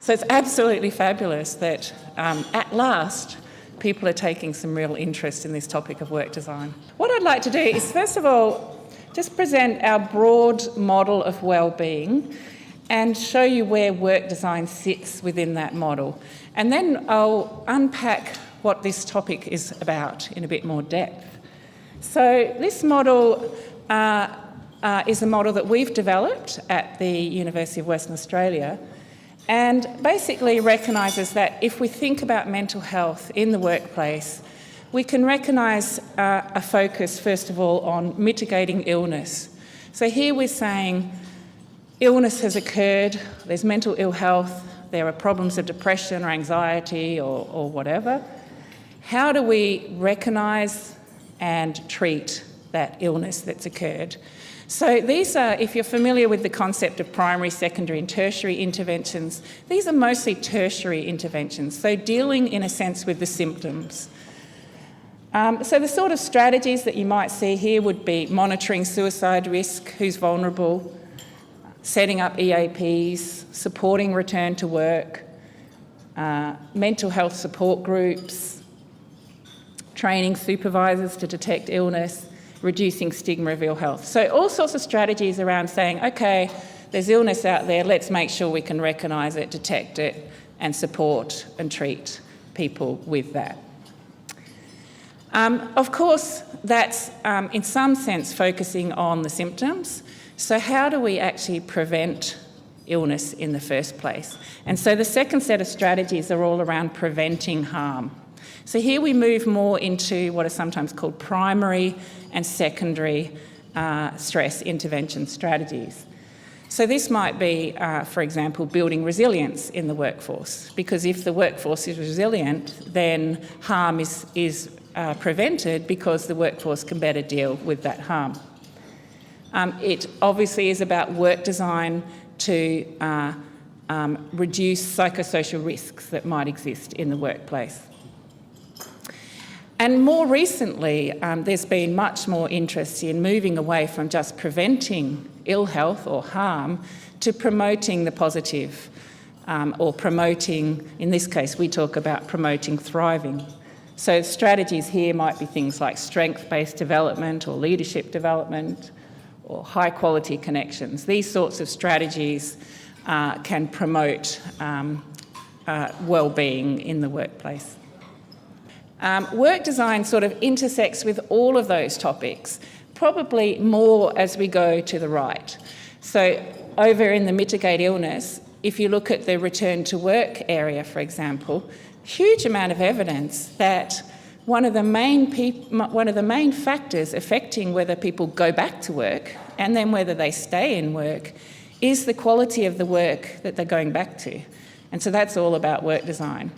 So it's absolutely fabulous that at last people are taking some real interest in this topic of work design. What I'd like to do is, first of all, just present our broad model of well-being and show you where work design sits within that model. And then I'll unpack what this topic is about in a bit more depth. So this model is a model that we've developed at the University of Western Australia, and basically recognises that if we think about mental health in the workplace, we can recognise a focus, first of all, on mitigating illness. So here we're saying illness has occurred, there's mental ill health, there are problems of depression or anxiety or whatever. How do we recognise and treat that illness that's occurred? So these are, if you're familiar with the concept of primary, secondary and tertiary interventions, these are mostly tertiary interventions, so dealing in a sense with the symptoms. So the sort of strategies that you might see here would be monitoring suicide risk, who's vulnerable, setting up EAPs, supporting return to work, mental health support groups, training supervisors to detect illness, reducing stigma of ill health. So all sorts of strategies around saying, okay, there's illness out there, let's make sure we can recognise it, detect it, and support and treat people with that. Of course, that's in some sense focusing on the symptoms. So how do we actually prevent illness in the first place? And so the second set of strategies are all around preventing harm. So here we move more into what are sometimes called primary and secondary stress intervention strategies. So this might be, for example, building resilience in the workforce, because if the workforce is resilient, then harm is prevented because the workforce can better deal with that harm. It obviously is about work design to reduce psychosocial risks that might exist in the workplace. And more recently, there's been much more interest in moving away from just preventing ill health or harm to promoting the positive, or promoting, in this case, we talk about promoting thriving. So strategies here might be things like strength-based development or leadership development or high-quality connections. These sorts of strategies can promote well-being in the workplace. Work design sort of intersects with all of those topics, probably more as we go to the right. So over in the mitigate illness, if you look at the return to work area, for example, huge amount of evidence that one of the main factors affecting whether people go back to work and then whether they stay in work is the quality of the work that they're going back to. And so that's all about work design.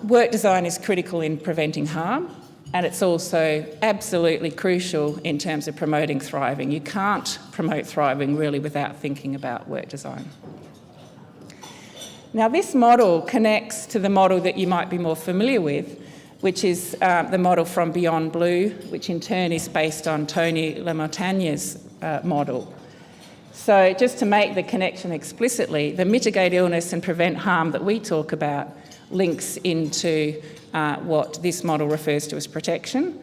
Work design is critical in preventing harm, and it's also absolutely crucial in terms of promoting thriving. You can't promote thriving really without thinking about work design. Now, this model connects to the model that you might be more familiar with, which is the model from Beyond Blue, which in turn is based on Tony LaMontagne's model. So just to make the connection explicitly, the mitigate illness and prevent harm that we talk about links into what this model refers to as protection,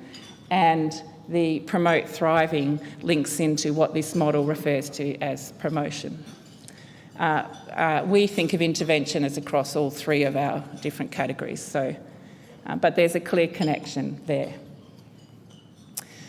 and the promote thriving links into what this model refers to as promotion. We think of intervention as across all three of our different categories, so, but there's a clear connection there.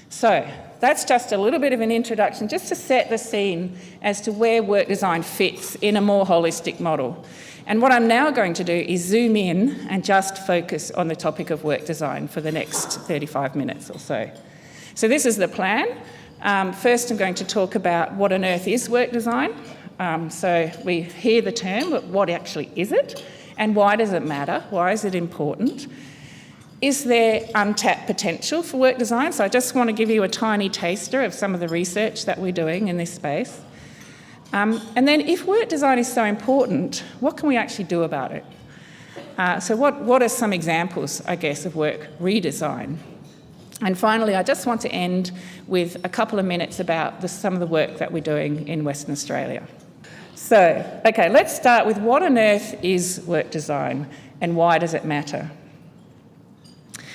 So that's just a little bit of an introduction, just to set the scene as to where work design fits in a more holistic model. And what I'm now going to do is zoom in and just focus on the topic of work design for the next 35 minutes or so. So this is the plan. First I'm going to talk about what on earth is work design. So we hear the term, but what actually is it? And why does it matter? Why is it important? Is there untapped potential for work design? So I just want to give you a tiny taster of some of the research that we're doing in this space. And then if work design is so important, what can we actually do about it? So what are some examples, I guess, of work redesign? And finally, I just want to end with a couple of minutes about some of the work that we're doing in Western Australia. So, okay, let's start with what on earth is work design and why does it matter?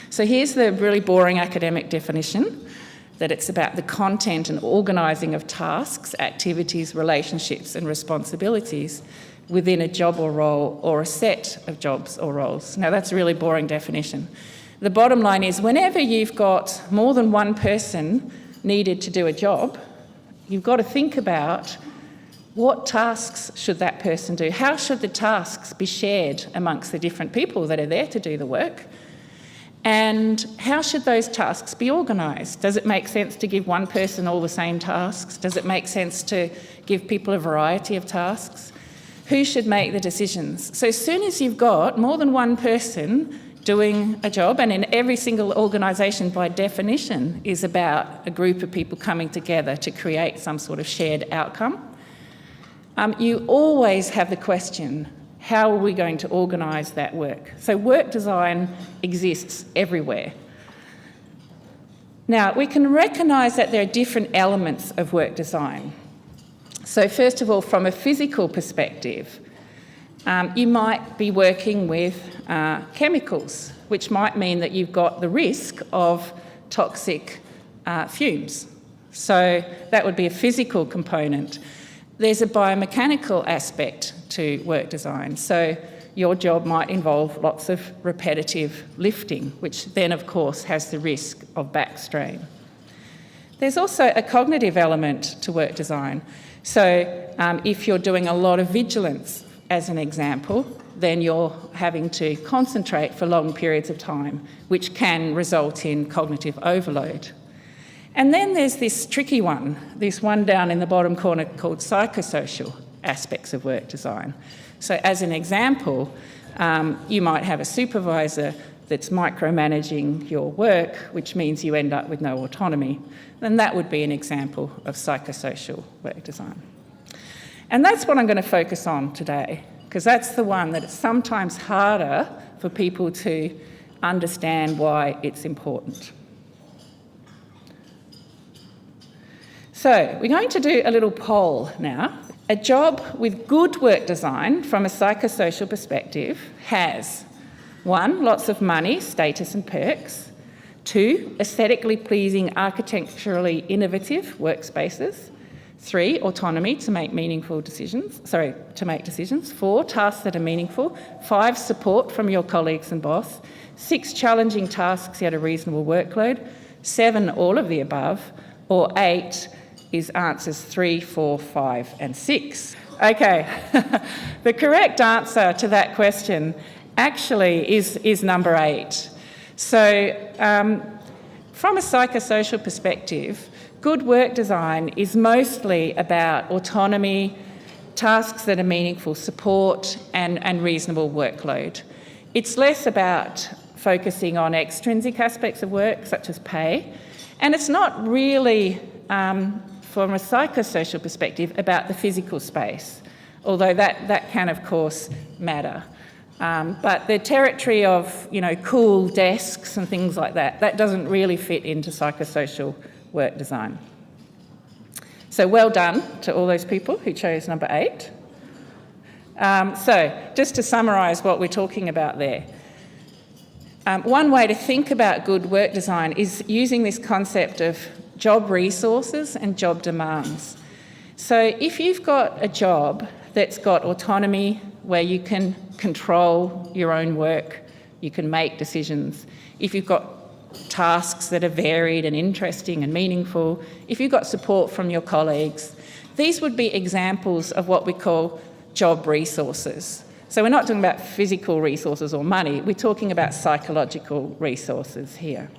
So here's the really boring academic definition, that it's about the content and organising of tasks, activities, relationships and responsibilities within a job or role or a set of jobs or roles. Now that's a really boring definition. The bottom line is whenever you've got more than one person needed to do a job, you've got to think about what tasks should that person do? How should the tasks be shared amongst the different people that are there to do the work? And how should those tasks be organised? Does it make sense to give one person all the same tasks? Does it make sense to give people a variety of tasks? Who should make the decisions? So as soon as you've got more than one person doing a job, and in every single organisation by definition is about a group of people coming together to create some sort of shared outcome, you always have the question, how are we going to organise that work? So work design exists everywhere. Now, we can recognise that there are different elements of work design. So first of all, from a physical perspective, you might be working with chemicals, which might mean that you've got the risk of toxic fumes. So that would be a physical component. There's a biomechanical aspect to work design. So your job might involve lots of repetitive lifting, which then, of course, has the risk of back strain. There's also a cognitive element to work design. So if you're doing a lot of vigilance, as an example, then you're having to concentrate for long periods of time, which can result in cognitive overload. And then there's this tricky one, this one down in the bottom corner called psychosocial aspects of work design. So as an example, you might have a supervisor that's micromanaging your work, which means you end up with no autonomy. Then that would be an example of psychosocial work design. And that's what I'm going to focus on today, because that's the one that it's sometimes harder for people to understand why it's important. So we're going to do a little poll now. A job with good work design from a psychosocial perspective has 1, lots of money, status and perks. 2, aesthetically pleasing, architecturally innovative workspaces. 3, autonomy to make decisions. 4, tasks that are meaningful. 5, support from your colleagues and boss. 6, challenging tasks yet a reasonable workload. 7, all of the above. Or 8 is answers 3, 4, 5 and 6. Okay, the correct answer to that question actually is number 8. So from a psychosocial perspective, good work design is mostly about autonomy, tasks that are meaningful, support and reasonable workload. It's less about focusing on extrinsic aspects of work, such as pay, and it's not really, from a psychosocial perspective, about the physical space, although that can, of course, matter. But the territory of, cool desks and things like that doesn't really fit into psychosocial work design. So well done to all those people who chose number 8. So just to summarise what we're talking about there. One way to think about good work design is using this concept of job resources and job demands. So if you've got a job that's got autonomy, where you can control your own work, you can make decisions, if you've got tasks that are varied and interesting and meaningful, if you've got support from your colleagues, these would be examples of what we call job resources. So we're not talking about physical resources or money, we're talking about psychological resources here.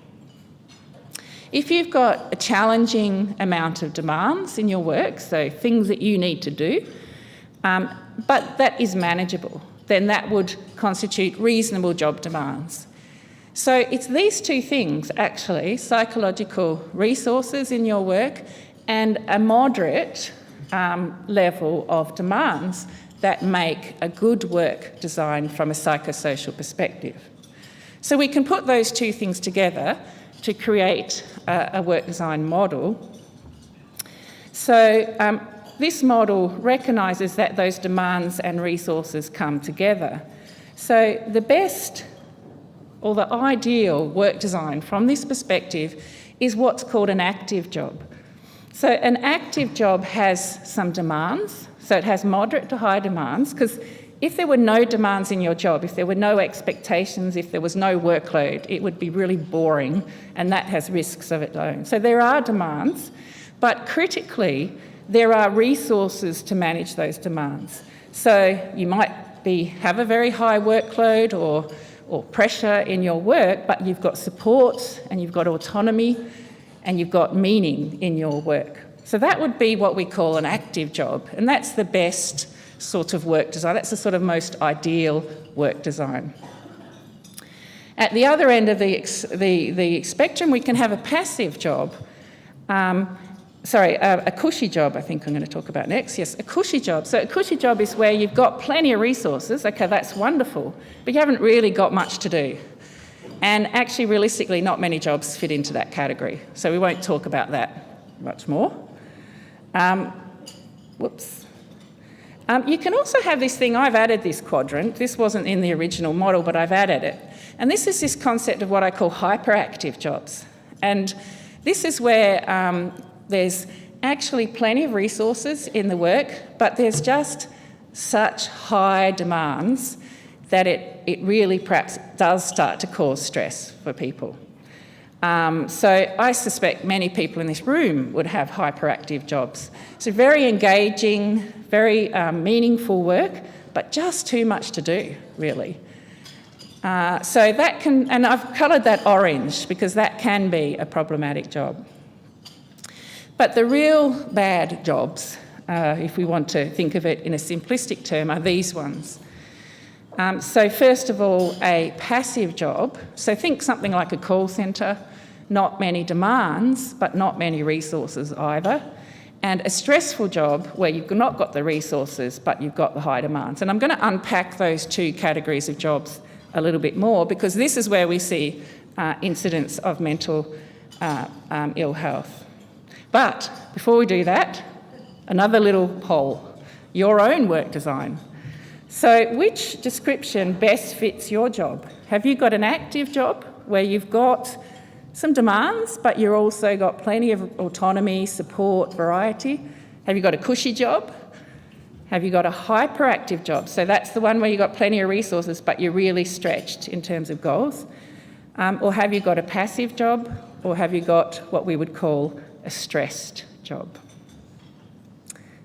If you've got a challenging amount of demands in your work, so things that you need to do, but that is manageable, then that would constitute reasonable job demands. So it's these two things, actually, psychological resources in your work and a moderate level of demands that make a good work design from a psychosocial perspective. So we can put those two things together to create a work design model. So this model recognises that those demands and resources come together. So the best or the ideal work design from this perspective is what's called an active job. So an active job has some demands, so it has moderate to high demands, because if there were no demands in your job, if there were no expectations, if there was no workload, it would be really boring, and that has risks of its own. So there are demands, but critically, there are resources to manage those demands. So you might have a very high workload or pressure in your work, but you've got support and you've got autonomy and you've got meaning in your work. So that would be what we call an active job, and that's the best sort of work design. That's the sort of most ideal work design. At the other end of the spectrum, we can have a passive job. A cushy job, I think I'm going to talk about next. Yes, a cushy job. So a cushy job is where you've got plenty of resources. Okay, that's wonderful, but you haven't really got much to do. And actually, realistically, not many jobs fit into that category. So we won't talk about that much more. You can also have this thing, I've added this quadrant. This wasn't in the original model, but I've added it. And this is this concept of what I call hyperactive jobs. And this is where there's actually plenty of resources in the work, but there's just such high demands that it really perhaps does start to cause stress for people. So I suspect many people in this room would have hyperactive jobs. So very engaging, very meaningful work, but just too much to do, really. So that can, and I've coloured that orange because that can be a problematic job. But the real bad jobs, if we want to think of it in a simplistic term, are these ones. So first of all, a passive job. So think something like a call centre, not many demands, but not many resources either. And a stressful job where you've not got the resources, but you've got the high demands. And I'm going to unpack those two categories of jobs a little bit more, because this is where we see incidents of mental ill health. But before we do that, another little poll, your own work design. So which description best fits your job? Have you got an active job where you've got some demands, but you've also got plenty of autonomy, support, variety? Have you got a cushy job? Have you got a hyperactive job? So that's the one where you've got plenty of resources, but you're really stretched in terms of goals. Or have you got a passive job? Or have you got what we would call a stressed job?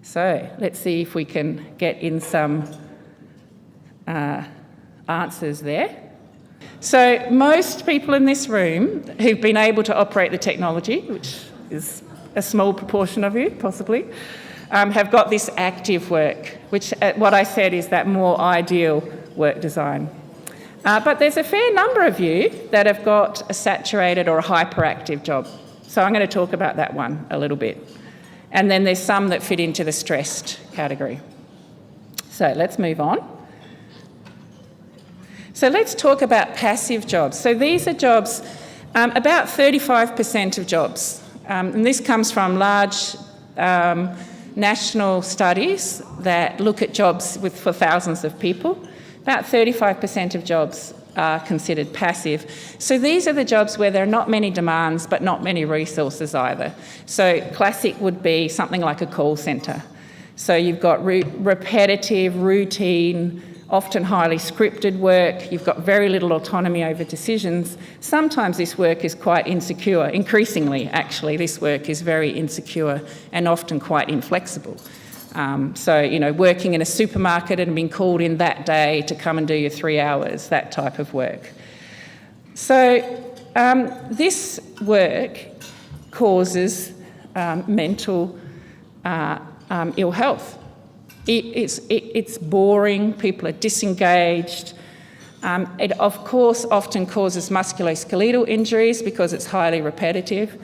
So let's see if we can get in some answers there. So most people in this room who've been able to operate the technology, which is a small proportion of you possibly, have got this active work, which what I said is that more ideal work design. But there's a fair number of you that have got a saturated or a hyperactive job. So I'm going to talk about that one a little bit. And then there's some that fit into the stressed category. So let's move on. So let's talk about passive jobs. So these are jobs, about 35% of jobs. And this comes from large national studies that look at jobs for thousands of people. About 35% of jobs are considered passive. So these are the jobs where there are not many demands, but not many resources either. So classic would be something like a call centre. So you've got repetitive, routine, often highly scripted work. You've got very little autonomy over decisions. Sometimes this work is quite insecure. Increasingly, actually, this work is very insecure and often quite inflexible. So, working in a supermarket and being called in that day to come and do your 3 hours, that type of work. So this work causes mental ill health. It's boring, people are disengaged. It, of course, often causes musculoskeletal injuries because it's highly repetitive.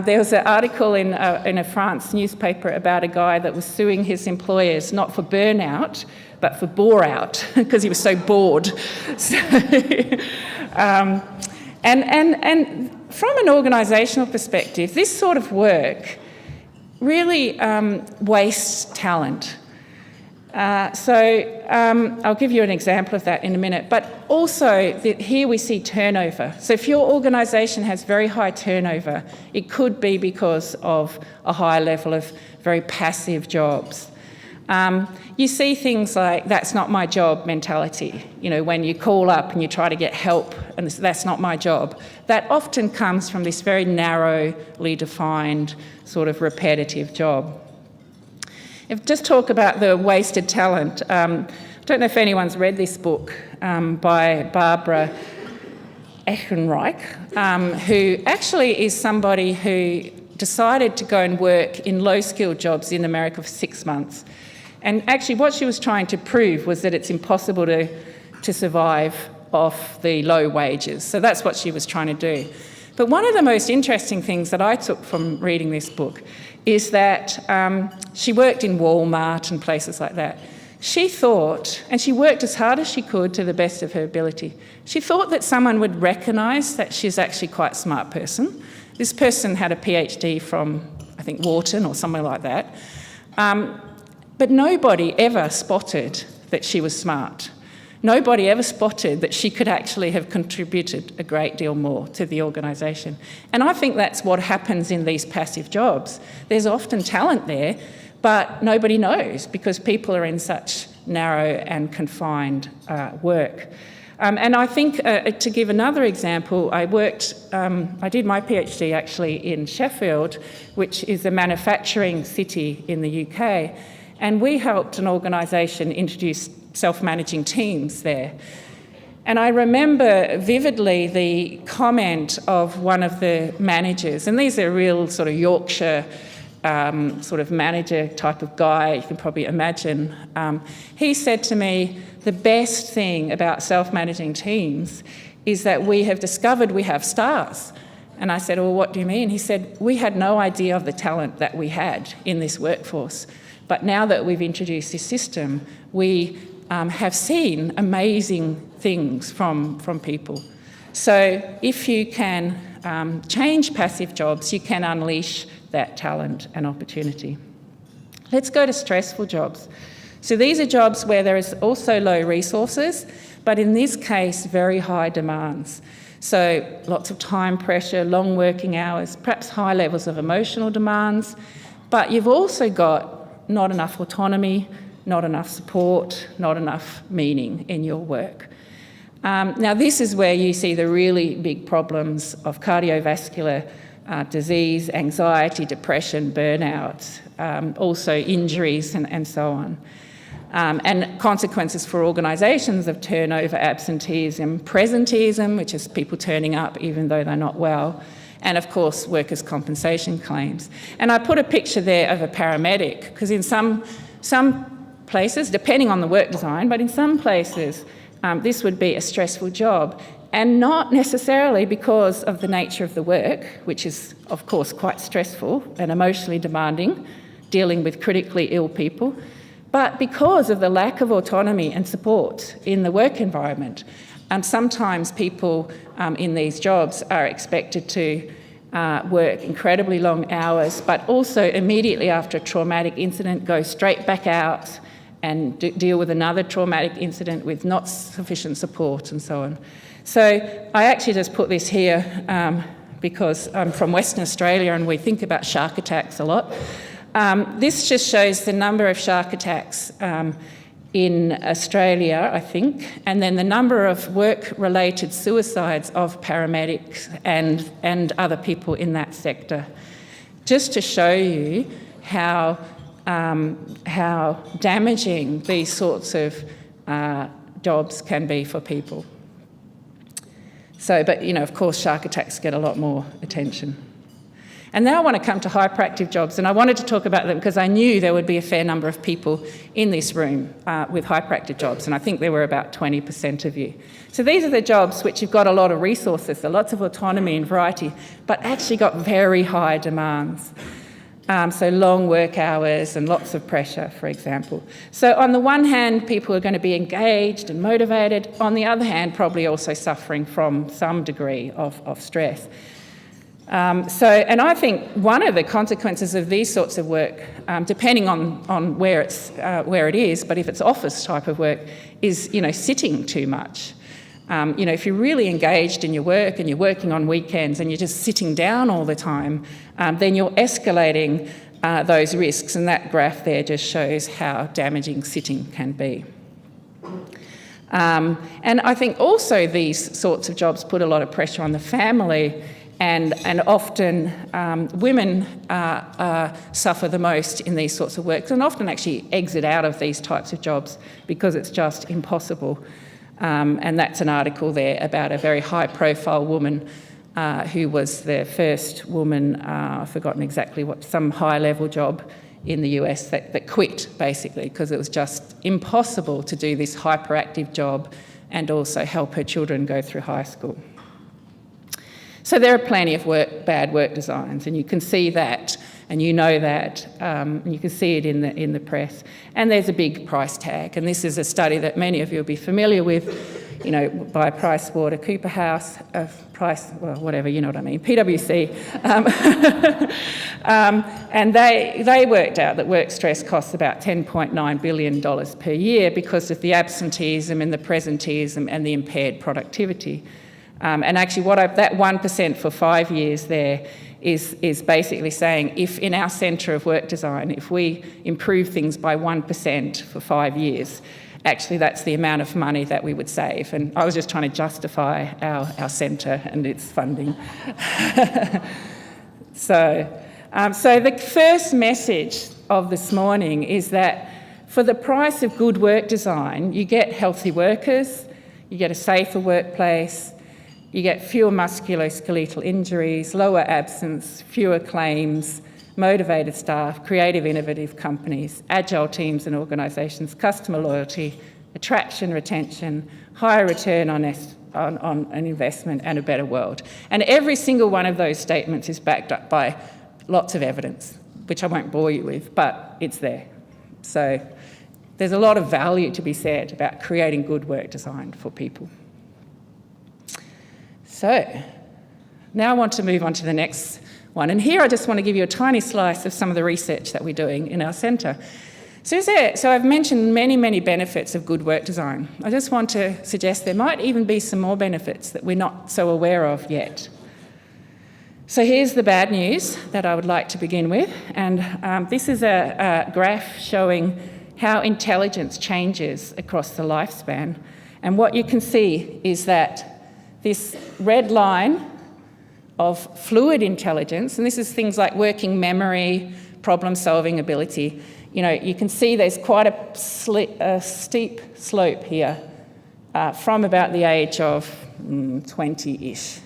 There was an article in a France newspaper about a guy that was suing his employers not for burnout, but for bore-out, because he was so bored. So, and from an organisational perspective, this sort of work really wastes talent. I'll give you an example of that in a minute. But also, here we see turnover. So if your organisation has very high turnover, it could be because of a high level of very passive jobs. You see things like, that's not my job mentality. You know, when you call up and you try to get help and that's not my job. That often comes from this very narrowly defined sort of repetitive job. If just talk about the wasted talent. I don't know if anyone's read this book by Barbara Ehrenreich, who actually is somebody who decided to go and work in low-skilled jobs in America for 6 months. And actually what she was trying to prove was that it's impossible to survive off the low wages. So that's what she was trying to do. But one of the most interesting things that I took from reading this book is that she worked in Walmart and places like that. She thought, and she worked as hard as she could to the best of her ability, she thought that someone would recognise that she's actually quite a smart person. This person had a PhD from, I think, Wharton or somewhere like that. But nobody ever spotted that she was smart. Nobody ever spotted that she could actually have contributed a great deal more to the organisation. And I think that's what happens in these passive jobs. There's often talent there, but nobody knows because people are in such narrow and confined work. And I think, to give another example, I did my PhD actually in Sheffield, which is a manufacturing city in the UK, and we helped an organisation introduce self-managing teams there. And I remember vividly the comment of one of the managers, and these are real sort of Yorkshire sort of manager type of guy, you can probably imagine. He said to me, the best thing about self-managing teams is that we have discovered we have stars. And I said, well, what do you mean? He said, we had no idea of the talent that we had in this workforce. But now that we've introduced this system, we have seen amazing things from people. So if you can change passive jobs, you can unleash that talent and opportunity. Let's go to stressful jobs. So these are jobs where there is also low resources, but in this case, very high demands. So lots of time pressure, long working hours, perhaps high levels of emotional demands, but you've also got not enough autonomy, not enough support, not enough meaning in your work. Now this is where you see the really big problems of cardiovascular disease, anxiety, depression, burnout, also injuries and so on. And consequences for organisations of turnover, absenteeism, presenteeism, which is people turning up even though they're not well, and of course workers' compensation claims. And I put a picture there of a paramedic, because in some places, depending on the work design, but in some places this would be a stressful job, and not necessarily because of the nature of the work, which is of course quite stressful and emotionally demanding, dealing with critically ill people, but because of the lack of autonomy and support in the work environment. And sometimes people in these jobs are expected to work incredibly long hours, but also immediately after a traumatic incident go straight back out and deal with another traumatic incident with not sufficient support and so on. So I actually just put this here because I'm from Western Australia and we think about shark attacks a lot. This just shows the number of shark attacks in Australia, I think, and then the number of work-related suicides of paramedics and other people in that sector, just to show you how damaging these sorts of jobs can be for people. So, but you know, of course, shark attacks get a lot more attention. And now I want to come to hyperactive jobs, and I wanted to talk about them because I knew there would be a fair number of people in this room with hyperactive jobs, and I think there were about 20% of you. So these are the jobs which have got a lot of resources, so lots of autonomy and variety, but actually got very high demands. So long work hours and lots of pressure, for example. So on the one hand, people are going to be engaged and motivated. On the other hand, probably also suffering from some degree of stress. And I think one of the consequences of these sorts of work, depending on where it is, but if it's office type of work, is sitting too much. If you're really engaged in your work and you're working on weekends and you're just sitting down all the time, then you're escalating those risks, and that graph there just shows how damaging sitting can be. And I think also these sorts of jobs put a lot of pressure on the family, and often women suffer the most in these sorts of works, and often actually exit out of these types of jobs because it's just impossible. And that's an article there about a very high-profile woman who was the first woman, I've forgotten exactly what, some high-level job in the US that quit, basically, because it was just impossible to do this hyperactive job and also help her children go through high school. So there are plenty of bad work designs, and you can see that, and you know that, and you can see it in the press. And there's a big price tag, and this is a study that many of you will be familiar with, by PricewaterhouseCoopers, whatever, you know what I mean, PwC. And they worked out that work stress costs about $10.9 billion per year because of the absenteeism and the presenteeism and the impaired productivity. And actually that 1% for 5 years there is basically saying if in our centre of work design, if we improve things by 1% for 5 years, actually that's the amount of money that we would save. And I was just trying to justify our centre and its funding. So the first message of this morning is that for the price of good work design, you get healthy workers, you get a safer workplace, you get fewer musculoskeletal injuries, lower absence, fewer claims, motivated staff, creative, innovative companies, agile teams and organisations, customer loyalty, attraction, retention, higher return on an investment, and a better world. And every single one of those statements is backed up by lots of evidence, which I won't bore you with, but it's there. So there's a lot of value to be said about creating good work design for people. So now I want to move on to the next one. And here I just want to give you a tiny slice of some of the research that we're doing in our centre. So I've mentioned many, many benefits of good work design. I just want to suggest there might even be some more benefits that we're not so aware of yet. So here's the bad news that I would like to begin with. And this is a graph showing how intelligence changes across the lifespan. And what you can see is that this red line of fluid intelligence, and this is things like working memory, problem-solving ability, you can see there's quite a steep slope here from about the age of 20-ish.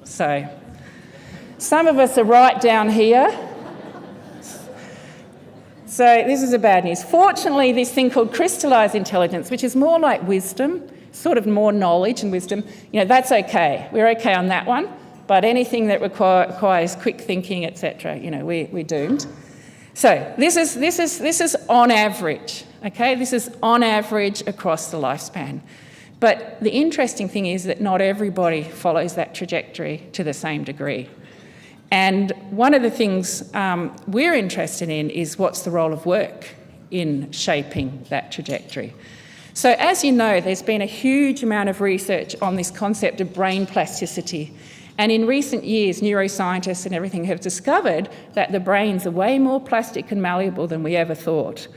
So some of us are right down here. So this is the bad news. Fortunately, this thing called crystallised intelligence, which is more like wisdom, sort of more knowledge and wisdom, that's okay. We're okay on that one. But anything that requires quick thinking, etc., we're doomed. So this is on average, okay? This is on average across the lifespan. But the interesting thing is that not everybody follows that trajectory to the same degree. And one of the things we're interested in is what's the role of work in shaping that trajectory. So as you know, there's been a huge amount of research on this concept of brain plasticity. And in recent years, neuroscientists and everything have discovered that the brains are way more plastic and malleable than we ever thought.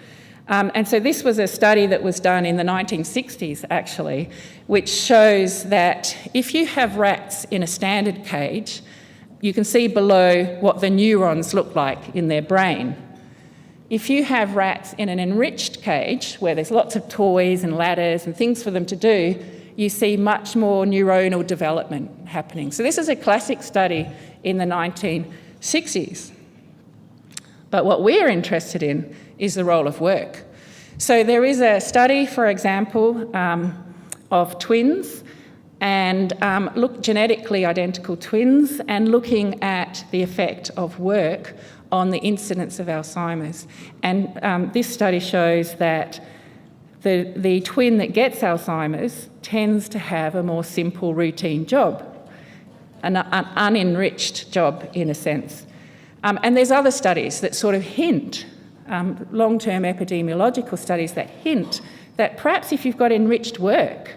And so this was a study that was done in the 1960s, actually, which shows that if you have rats in a standard cage, you can see below what the neurons look like in their brain. If you have rats in an enriched cage, where there's lots of toys and ladders and things for them to do, you see much more neuronal development happening. So this is a classic study in the 1960s. But what we're interested in is the role of work. So there is a study, for example, of twins, and genetically identical twins, and looking at the effect of work on the incidence of Alzheimer's. And this study shows that the twin that gets Alzheimer's tends to have a more simple routine job. an unenriched job in a sense. And there's other studies that sort of hint, long-term epidemiological studies that hint that perhaps if you've got enriched work,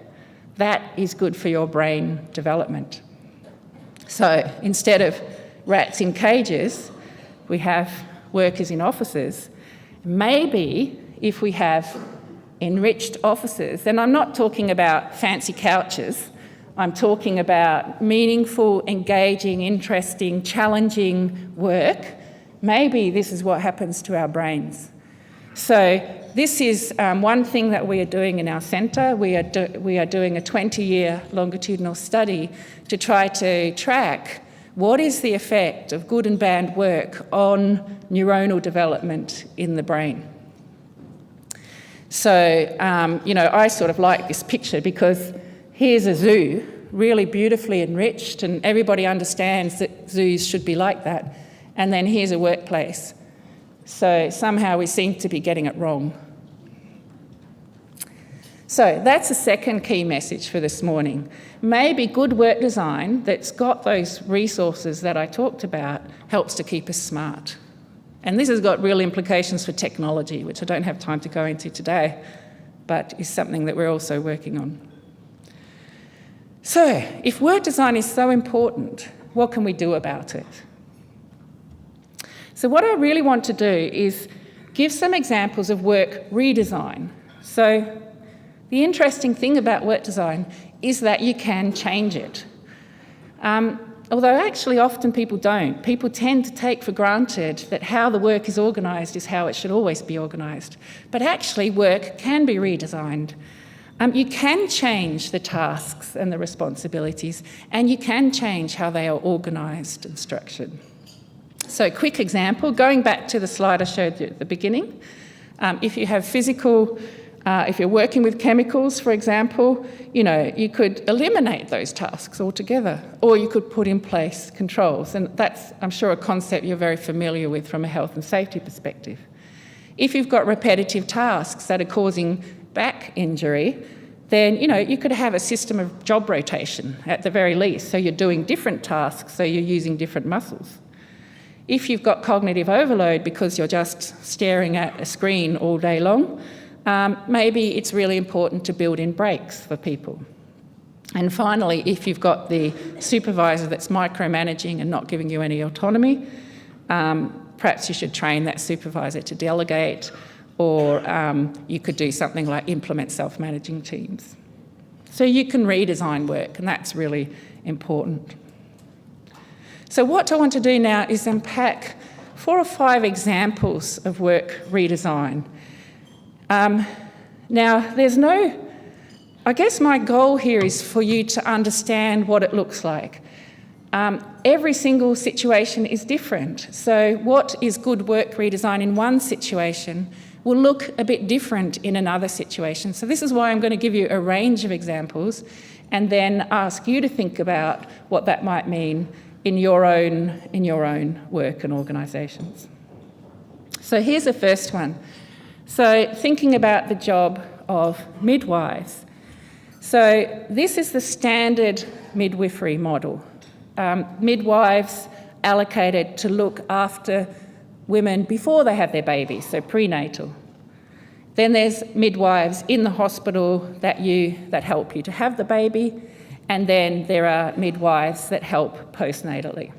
that is good for your brain development. So instead of rats in cages, we have workers in offices. Maybe if we have enriched offices, then I'm not talking about fancy couches, I'm talking about meaningful, engaging, interesting, challenging work. Maybe this is what happens to our brains. So this is one thing that we are doing in our centre. We are doing a 20-year longitudinal study to try to track what is the effect of good and bad work on neuronal development in the brain. So, I sort of like this picture because here's a zoo, really beautifully enriched, and everybody understands that zoos should be like that. And then here's a workplace. So somehow we seem to be getting it wrong. So that's the second key message for this morning. Maybe good work design that's got those resources that I talked about helps to keep us smart. And this has got real implications for technology, which I don't have time to go into today, but is something that we're also working on. So, if work design is so important, what can we do about it? So what I really want to do is give some examples of work redesign. So the interesting thing about work design is that you can change it. Although actually often people don't. People tend to take for granted that how the work is organised is how it should always be organised. But actually work can be redesigned. You can change the tasks and the responsibilities, and you can change how they are organised and structured. So, quick example, going back to the slide I showed you at the beginning, if you have physical, if you're working with chemicals, for example, you could eliminate those tasks altogether, or you could put in place controls, and that's, I'm sure, a concept you're very familiar with from a health and safety perspective. If you've got repetitive tasks that are causing back injury, then you could have a system of job rotation at the very least, so you're doing different tasks, so you're using different muscles. If you've got cognitive overload because you're just staring at a screen all day long, maybe it's really important to build in breaks for people. And finally, if you've got the supervisor that's micromanaging and not giving you any autonomy, perhaps you should train that supervisor to delegate, or you could do something like implement self-managing teams. So you can redesign work, and that's really important. So what I want to do now is unpack 4 or 5 examples of work redesign. Now, I guess my goal here is for you to understand what it looks like. Every single situation is different. So what is good work redesign in one situation will look a bit different in another situation. So this is why I'm going to give you a range of examples and then ask you to think about what that might mean in your own work and organisations. So here's the first one. So thinking about the job of midwives. So this is the standard midwifery model. Midwives allocated to look after women before they have their babies, so prenatal. Then there's midwives in the hospital that help you to have the baby, and then there are midwives that help postnatally.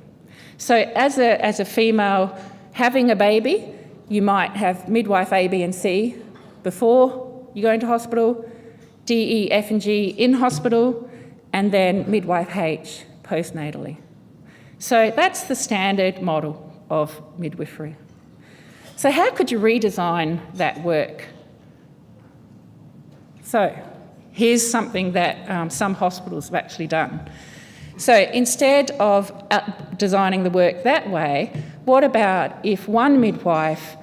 So as a female having a baby, you might have midwife A, B and C before you go into hospital, D, E, F and G in hospital, and then midwife H postnatally. So that's the standard model of midwifery. So how could you redesign that work? So here's something that some hospitals have actually done. So instead of designing the work that way, what about if one midwife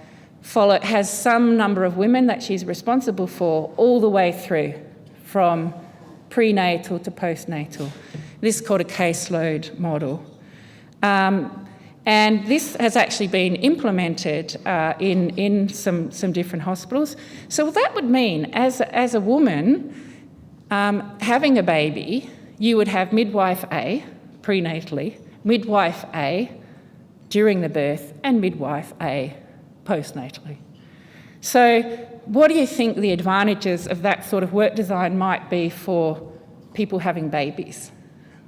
has some number of women that she's responsible for all the way through, from prenatal to postnatal? This is called a caseload model. And this has actually been implemented in some different hospitals. So that would mean, as a woman having a baby, you would have midwife A prenatally, midwife A during the birth, and midwife A postnatally. So what do you think the advantages of that sort of work design might be for people having babies?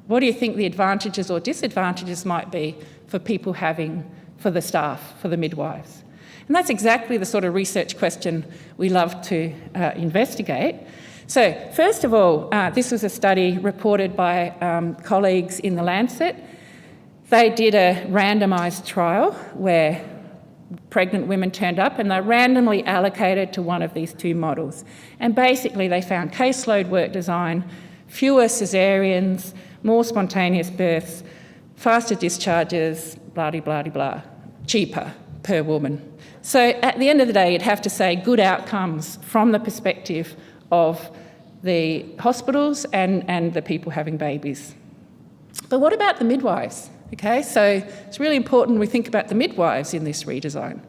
What do you think the advantages or disadvantages might be for people for the staff, for the midwives? And that's exactly the sort of research question we love to investigate. So first of all, this was a study reported by colleagues in The Lancet. They did a randomised trial where pregnant women turned up and they're randomly allocated to one of these two models. And basically they found caseload work design, fewer caesareans, more spontaneous births, faster discharges, blah-de-blah-de-blah, cheaper per woman. So at the end of the day, you'd have to say good outcomes from the perspective of the hospitals and the people having babies. But what about the midwives? Okay, so it's really important we think about the midwives in this redesign.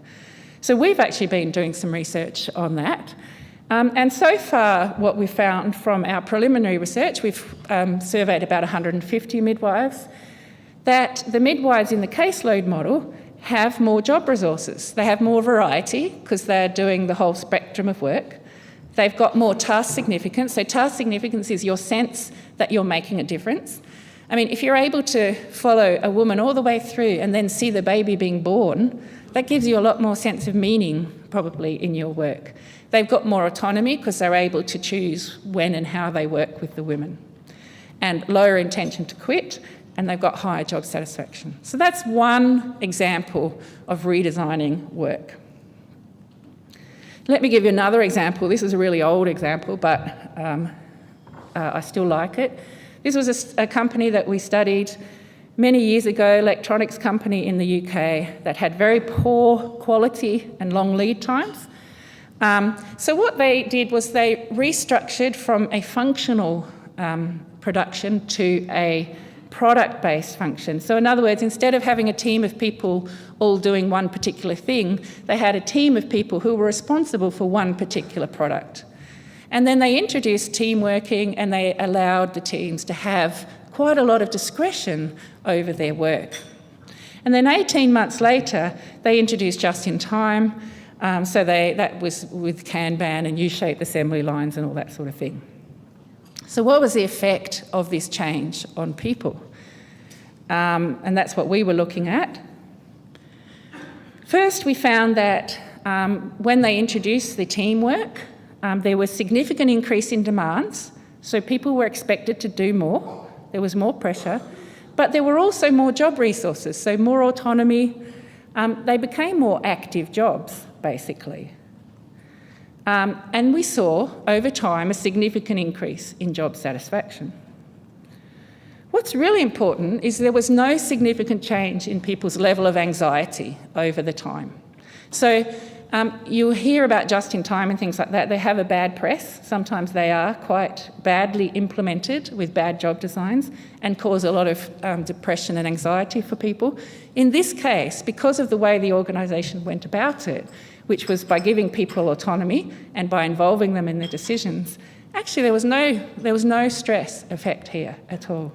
So we've actually been doing some research on that. And so far, what we've found from our preliminary research, we've surveyed about 150 midwives, that the midwives in the caseload model have more job resources. They have more variety because they're doing the whole spectrum of work. They've got more task significance. So task significance is your sense that you're making a difference. I mean, if you're able to follow a woman all the way through and then see the baby being born, that gives you a lot more sense of meaning, probably, in your work. They've got more autonomy because they're able to choose when and how they work with the women. And lower intention to quit, and they've got higher job satisfaction. So that's one example of redesigning work. Let me give you another example. This is a really old example, but I still like it. This was a company that we studied many years ago, electronics company in the UK that had very poor quality and long lead times. So what they did was they restructured from a functional production to a product-based function. So in other words, instead of having a team of people all doing one particular thing, they had a team of people who were responsible for one particular product. And then they introduced team working and they allowed the teams to have quite a lot of discretion over their work. And then 18 months later, they introduced just-in-time. That was with Kanban and U-shaped assembly lines and all that sort of thing. So what was the effect of this change on people? And that's what we were looking at. First, we found that when they introduced the teamwork, there was significant increase in demands. So people were expected to do more. There was more pressure. But there were also more job resources, so more autonomy. They became more active jobs, basically. And we saw, over time, a significant increase in job satisfaction. What's really important is there was no significant change in people's level of anxiety over the time. So you'll hear about just-in-time and things like that. They have a bad press. Sometimes they are quite badly implemented with bad job designs and cause a lot of depression and anxiety for people. In this case, because of the way the organisation went about it, which was by giving people autonomy and by involving them in their decisions, actually there was no stress effect here at all.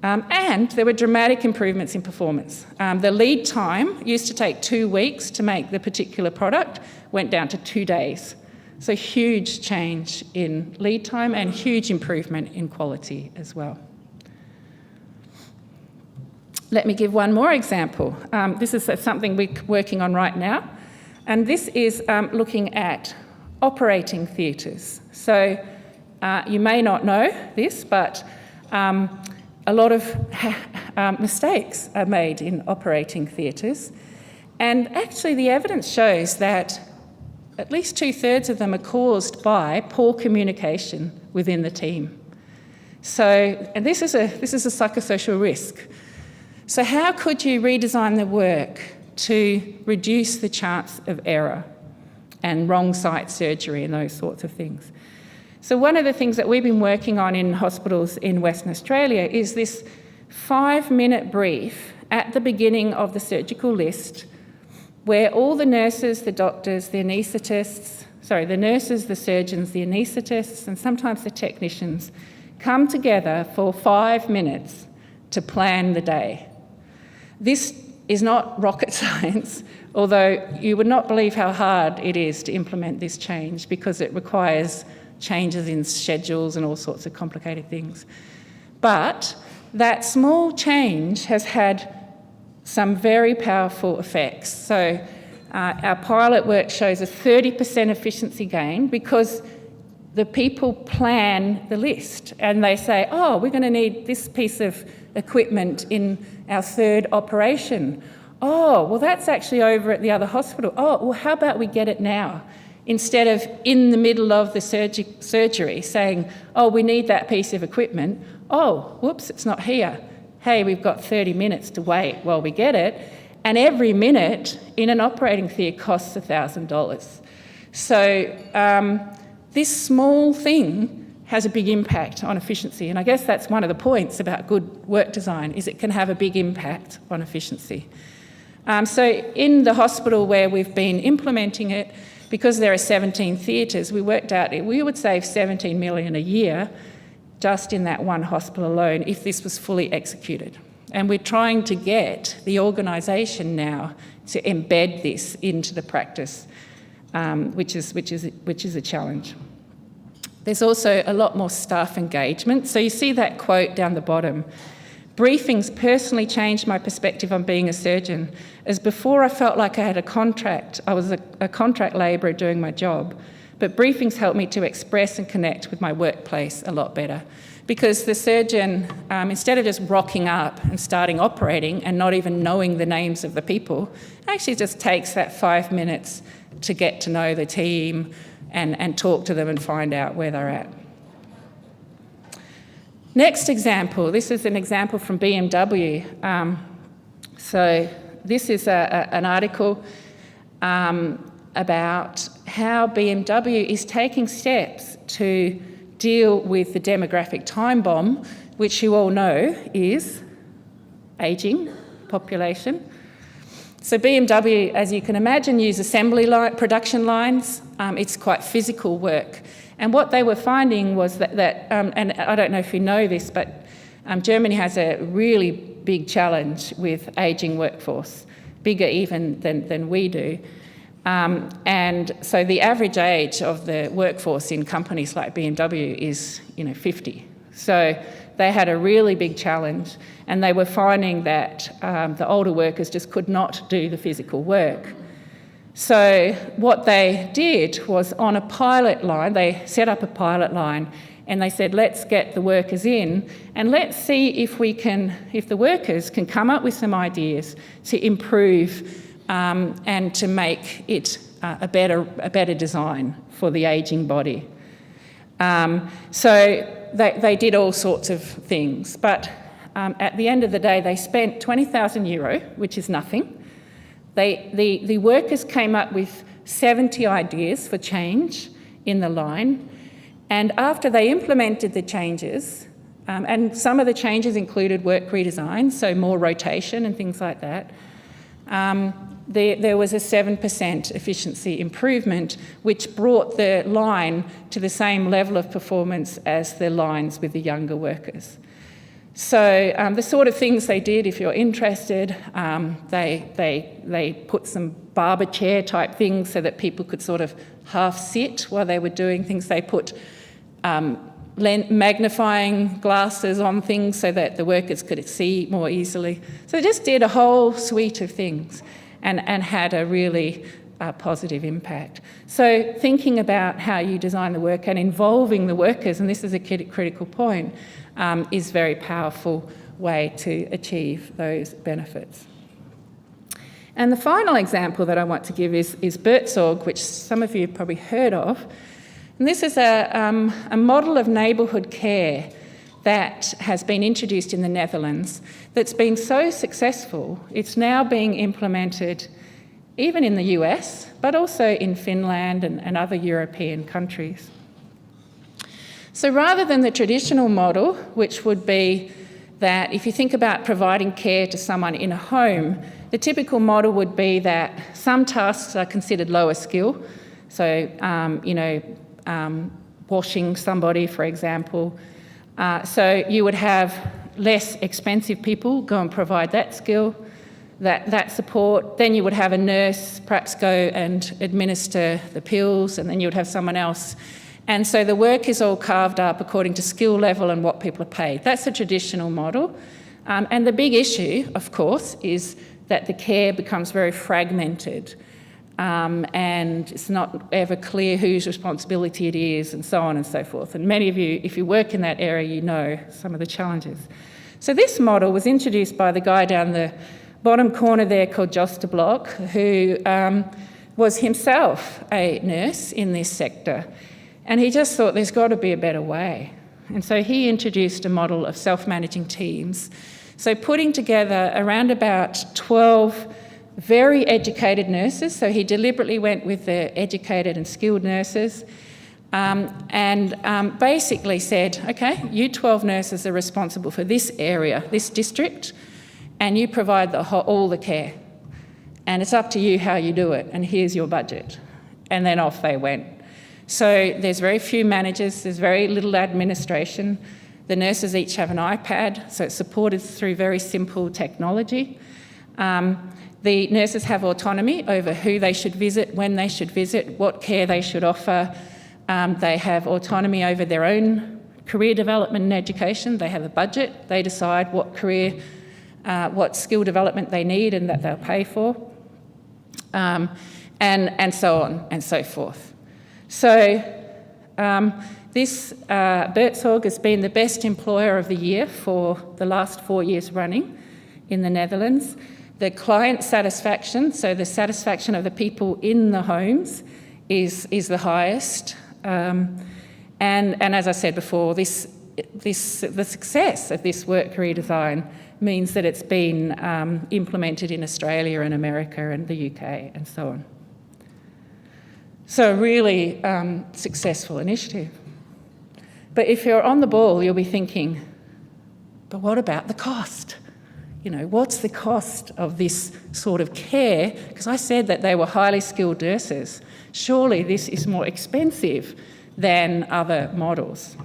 And there were dramatic improvements in performance. The lead time used to take 2 weeks to make the particular product, went down to 2 days. So huge change in lead time and huge improvement in quality as well. Let me give one more example. This is something we're working on right now. And this is looking at operating theatres. So you may not know this, but a lot of mistakes are made in operating theatres. And actually the evidence shows that at least 2/3 of them are caused by poor communication within the team. And this is a psychosocial risk. So how could you redesign the work to reduce the chance of error and wrong site surgery and those sorts of things? So one of the things that we've been working on in hospitals in Western Australia is this 5-minute brief at the beginning of the surgical list where all the nurses, the doctors, the anaesthetists, the nurses, the surgeons, the anaesthetists, and sometimes the technicians come together for 5 minutes to plan the day. This is not rocket science, although you would not believe how hard it is to implement this change because it requires changes in schedules and all sorts of complicated things. But that small change has had some very powerful effects. So our pilot work shows a 30% efficiency gain because the people plan the list and they say, oh, we're going to need this piece of equipment in our third operation. Oh, well, that's actually over at the other hospital. Oh, well, how about we get it now? Instead of in the middle of the surgery saying, oh, we need that piece of equipment. Oh, whoops, it's not here. Hey, we've got 30 minutes to wait while we get it. And every minute in an operating theatre costs $1,000. So this small thing has a big impact on efficiency. And I guess that's one of the points about good work design, is it can have a big impact on efficiency. So in the hospital where we've been implementing it, because there are 17 theatres, we worked out we would save $17 million a year just in that one hospital alone if this was fully executed. And we're trying to get the organisation now to embed this into the practice, which is a challenge. There's also a lot more staff engagement. So you see that quote down the bottom. Briefings personally changed my perspective on being a surgeon, as before I felt like I had a contract. I was a contract labourer doing my job, but briefings helped me to express and connect with my workplace a lot better. Because the surgeon, instead of just rocking up and starting operating and not even knowing the names of the people, actually just takes that 5 minutes to get to know the team and talk to them and find out where they're at. Next example, this is an example from BMW. So this is an article about how BMW is taking steps to deal with the demographic time bomb, which you all know is ageing population. So BMW, as you can imagine, use assembly production lines. It's quite physical work. And what they were finding was that and I don't know if you know this, but Germany has a really big challenge with ageing workforce, bigger even than we do. And so the average age of the workforce in companies like BMW is 50. So they had a really big challenge, and they were finding that the older workers just could not do the physical work. So what they did was, on a pilot line, they set up a pilot line and they said, let's get the workers in and let's see if the workers can come up with some ideas to improve and to make it a better design for the ageing body. So they did all sorts of things, but at the end of the day, they spent €20,000, which is nothing. The workers came up with 70 ideas for change in the line, and after they implemented the changes, and some of the changes included work redesign, so more rotation and things like that, there was a 7% efficiency improvement, which brought the line to the same level of performance as the lines with the younger workers. So the sort of things they did, if you're interested, they put some barber chair type things so that people could sort of half sit while they were doing things. They put magnifying glasses on things so that the workers could see more easily. So they just did a whole suite of things and had a really positive impact. So thinking about how you design the work and involving the workers, and this is a critical point, is a very powerful way to achieve those benefits. And the final example that I want to give is Buurtzorg, which some of you have probably heard of. And this is a model of neighbourhood care that has been introduced in the Netherlands that's been so successful, it's now being implemented even in the US, but also in Finland and other European countries. So rather than the traditional model, which would be that if you think about providing care to someone in a home, the typical model would be that some tasks are considered lower skill. So, washing somebody, for example, So you would have less expensive people go and provide that skill, that support. Then you would have a nurse perhaps go and administer the pills, and then you would have someone else. And so the work is all carved up according to skill level and what people are paid. That's a traditional model. And the big issue, of course, is that the care becomes very fragmented, and it's not ever clear whose responsibility it is, and so on and so forth. And many of you, if you work in that area, you know some of the challenges. So this model was introduced by the guy down the bottom corner there called Jos de Blok, who was himself a nurse in this sector. And he just thought there's got to be a better way. And so he introduced a model of self-managing teams. So putting together around about 12 very educated nurses. So he deliberately went with the educated and skilled nurses, and basically said, okay, you 12 nurses are responsible for this area, this district, and you provide all the care. And it's up to you how you do it, and here's your budget. And then off they went. So there's very few managers, there's very little administration. The nurses each have an iPad, so it's supported through very simple technology. The nurses have autonomy over who they should visit, when they should visit, what care they should offer. They have autonomy over their own career development and education. They have a budget. They decide what skill development they need and that they'll pay for, and so on and so forth. So this Buurtzorg has been the best employer of the year for the last 4 years running in the Netherlands. The client satisfaction, so the satisfaction of the people in the homes, is the highest. And as I said before, the success of this work redesign means that it's been implemented in Australia and America and the UK and so on. So a really successful initiative. But if you're on the ball, you'll be thinking, but what about the cost? You know, what's the cost of this sort of care? Because I said that they were highly skilled nurses. Surely this is more expensive than other models.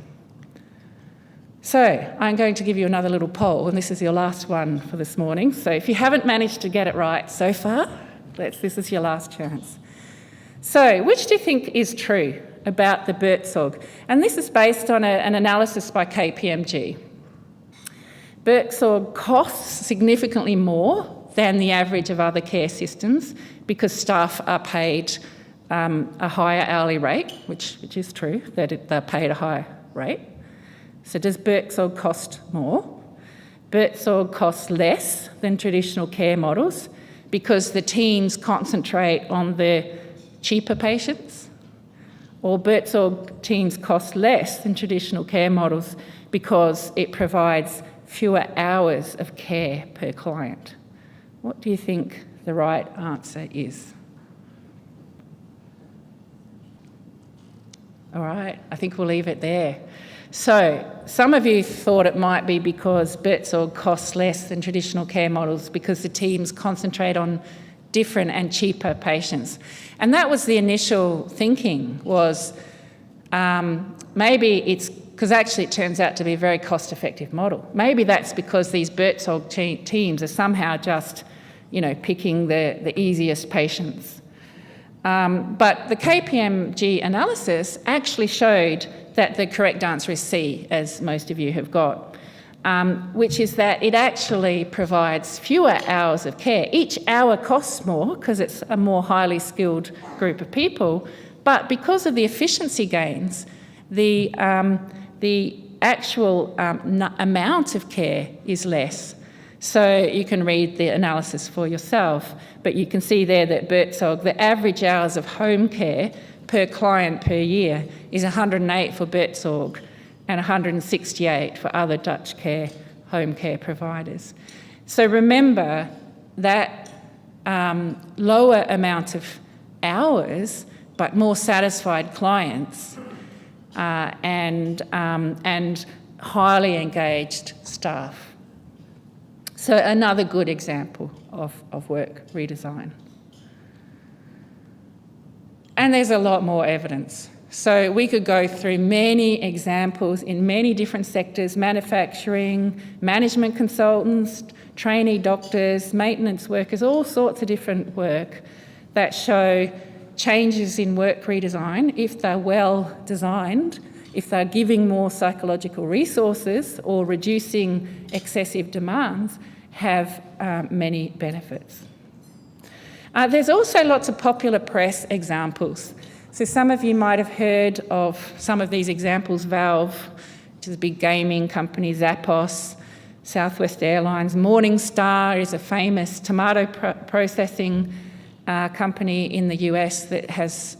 So I'm going to give you another little poll, and this is your last one for this morning. So if you haven't managed to get it right so far, this is your last chance. So which do you think is true about the Buurtzorg? And this is based on an analysis by KPMG. Buurtzorg costs significantly more than the average of other care systems because staff are paid a higher hourly rate, which is true, that they're paid a higher rate. So does Buurtzorg cost more? Buurtzorg costs less than traditional care models because the teams concentrate on the cheaper patients, or Buurtzorg teams cost less than traditional care models because it provides fewer hours of care per client. What do you think the right answer is? All right, I think we'll leave it there. So some of you thought it might be because Buurtzorg costs less than traditional care models because the teams concentrate on different and cheaper patients. And that was the initial thinking, was maybe it's because actually it turns out to be a very cost-effective model. Maybe that's because these Buurtzorg teams are somehow just, picking the easiest patients. But the KPMG analysis actually showed that the correct answer is C, as most of you have got, which is that it actually provides fewer hours of care. Each hour costs more because it's a more highly skilled group of people, but because of the efficiency gains, the actual amount of care is less. So you can read the analysis for yourself, but you can see there that Buurtzorg, the average hours of home care per client per year is 108 for Buurtzorg and 168 for other Dutch home care providers. So remember that lower amount of hours, but more satisfied clients and highly engaged staff. So another good example of work redesign. And there's a lot more evidence. So we could go through many examples in many different sectors: manufacturing, management consultants, trainee doctors, maintenance workers, all sorts of different work that show changes in work redesign, if they're well designed, if they're giving more psychological resources or reducing excessive demands, have many benefits. There's also lots of popular press examples. So some of you might have heard of some of these examples: Valve, which is a big gaming company, Zappos, Southwest Airlines. Morningstar is a famous tomato processing company in the US that has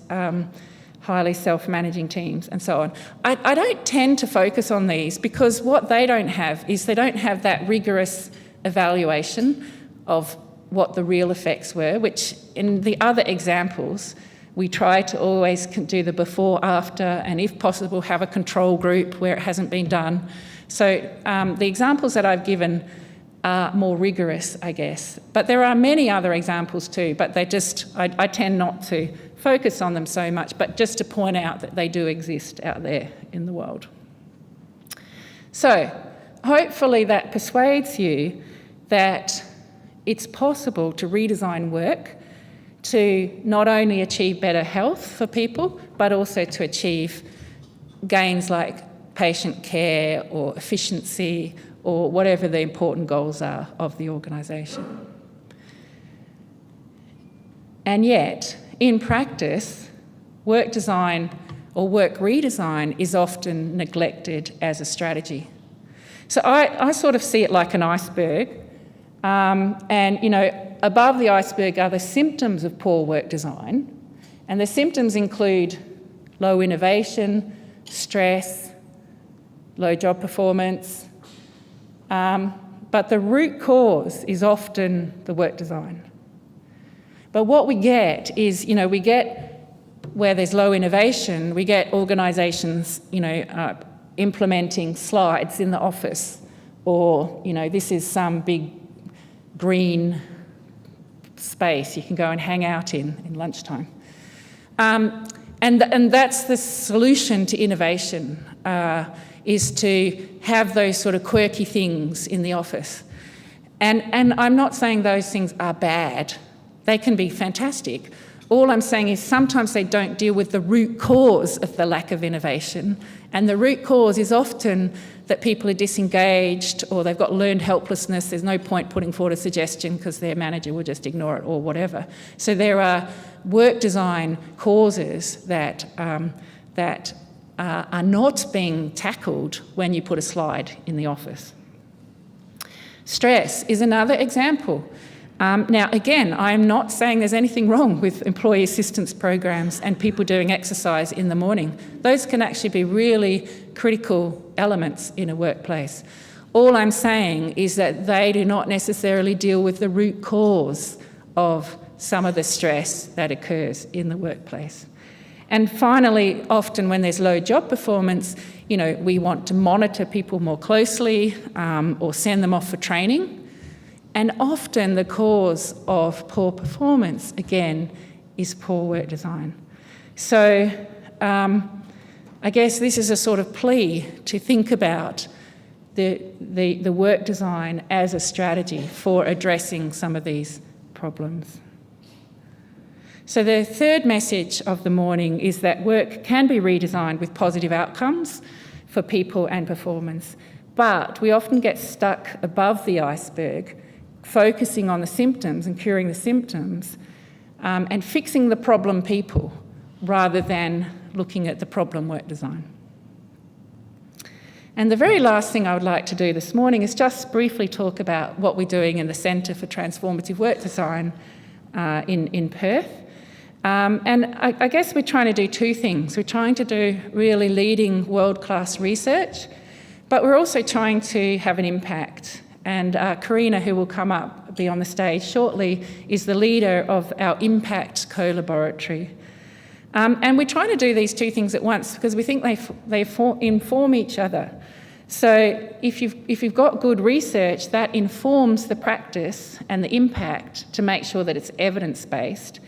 highly self-managing teams, and so on. I don't tend to focus on these because what they don't have is they don't have that rigorous evaluation of what the real effects were, which in the other examples, we try to always do the before, after, and if possible, have a control group where it hasn't been done. So the examples that I've given are more rigorous, I guess. But there are many other examples too, but they just, I tend not to focus on them so much, but just to point out that they do exist out there in the world. So hopefully that persuades you that it's possible to redesign work to not only achieve better health for people, but also to achieve gains like patient care or efficiency or whatever the important goals are of the organisation. And yet, in practice, work design or work redesign is often neglected as a strategy. So I sort of see it like an iceberg. And, you know, above the iceberg are the symptoms of poor work design. And the symptoms include low innovation, stress, low job performance. But the root cause is often the work design. But what we get is, you know, we get where there's low innovation, we get organisations, you know, implementing slides in the office, or, you know, this is some big green space you can go and hang out in lunchtime. And that's the solution to innovation, is to have those sort of quirky things in the office. And I'm not saying those things are bad. They can be fantastic. All I'm saying is sometimes they don't deal with the root cause of the lack of innovation. And the root cause is often that people are disengaged or they've got learned helplessness. There's no point putting forward a suggestion because their manager will just ignore it or whatever. So there are work design causes that are not being tackled when you put a slide in the office. Stress is another example. Now, again, I'm not saying there's anything wrong with employee assistance programs and people doing exercise in the morning. Those can actually be really critical elements in a workplace. All I'm saying is that they do not necessarily deal with the root cause of some of the stress that occurs in the workplace. And finally, often when there's low job performance, you know, we want to monitor people more closely or send them off for training. And often the cause of poor performance, again, is poor work design. So I guess this is a sort of plea to think about the work design as a strategy for addressing some of these problems. So the third message of the morning is that work can be redesigned with positive outcomes for people and performance, but we often get stuck above the iceberg, focusing on the symptoms and curing the symptoms and fixing the problem people rather than looking at the problem work design. And the very last thing I would like to do this morning is just briefly talk about what we're doing in the Centre for Transformative Work Design in Perth. And I guess we're trying to do two things. We're trying to do really leading world-class research, but we're also trying to have an impact. And Karina, who will come up, be on the stage shortly, is the leader of our Impact Co-Laboratory. And we're trying to do these two things at once because we think they inform each other. So if you've got good research, that informs the practice and the impact to make sure that it's evidence-based.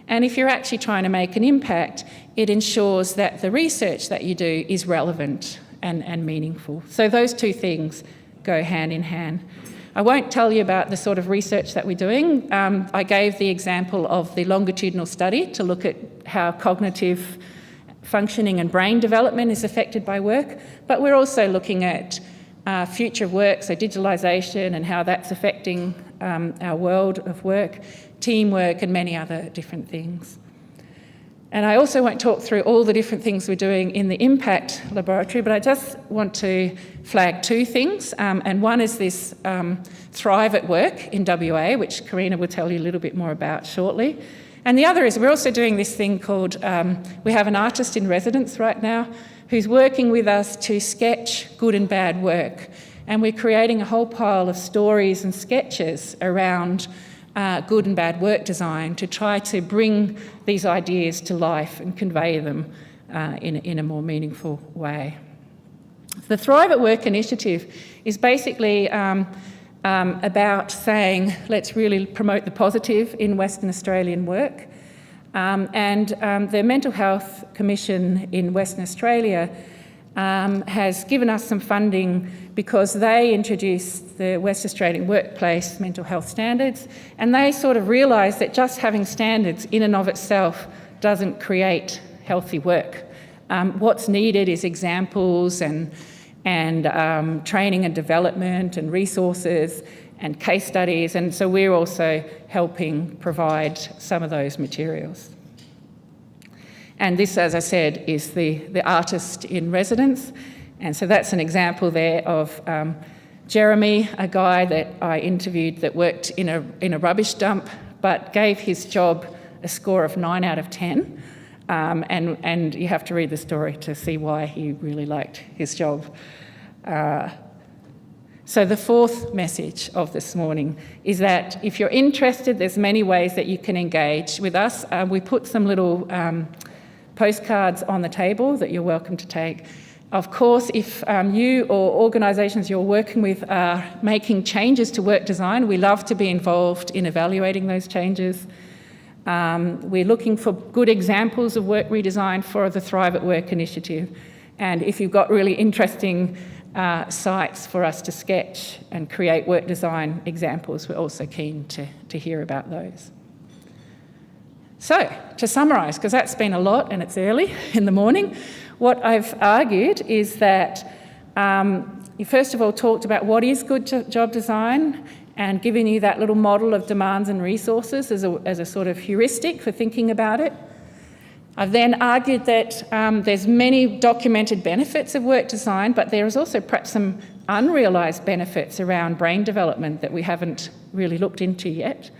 And if you're actually trying to make an impact, it ensures that the research that you do is relevant and meaningful. So those two things go hand in hand. I won't tell you about the sort of research that we're doing. I gave the example of the longitudinal study to look at how cognitive functioning and brain development is affected by work, but we're also looking at future of work, so digitalisation and how that's affecting our world of work, teamwork and many other different things. And I also won't talk through all the different things we're doing in the Impact Laboratory, but I just want to flag two things. And one is this Thrive at Work in WA, which Karina will tell you a little bit more about shortly. And the other is we're also doing this thing called, we have an artist in residence right now who's working with us to sketch good and bad work. And we're creating a whole pile of stories and sketches around good and bad work design to try to bring these ideas to life and convey them in a more meaningful way. The Thrive at Work initiative is basically about saying, let's really promote the positive in Western Australian work. And the Mental Health Commission in Western Australia has given us some funding because they introduced the West Australian Workplace Mental Health Standards, and they sort of realised that just having standards in and of itself doesn't create healthy work. What's needed is examples and training and development and resources and case studies, and so we're also helping provide some of those materials. And this, as I said, is the artist in residence. And so that's an example there of Jeremy, a guy that I interviewed that worked in a rubbish dump, but gave his job a score of 9 out of 10. And you have to read the story to see why he really liked his job. So the fourth message of this morning is that if you're interested, there's many ways that you can engage with us. We put some little postcards on the table that you're welcome to take. Of course, if you or organisations you're working with are making changes to work design, we love to be involved in evaluating those changes. We're looking for good examples of work redesign for the Thrive at Work initiative. And if you've got really interesting sites for us to sketch and create work design examples, we're also keen to hear about those. So, to summarise, because that's been a lot and it's early in the morning, what I've argued is that you first of all talked about what is good job design and given you that little model of demands and resources as a sort of heuristic for thinking about it. I've then argued that there's many documented benefits of work design, but there is also perhaps some unrealised benefits around brain development that we haven't really looked into yet.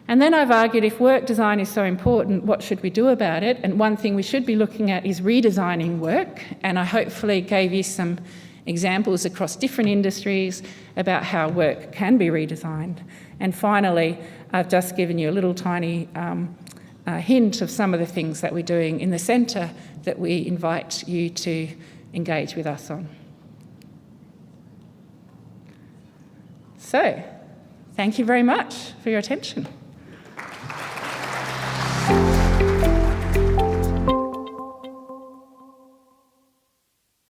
And then I've argued if work design is so important, what should we do about it? And one thing we should be looking at is redesigning work, and I hopefully gave you some examples across different industries about how work can be redesigned. And finally, I've just given you a little tiny hint of some of the things that we're doing in the centre that we invite you to engage with us on. So, thank you very much for your attention.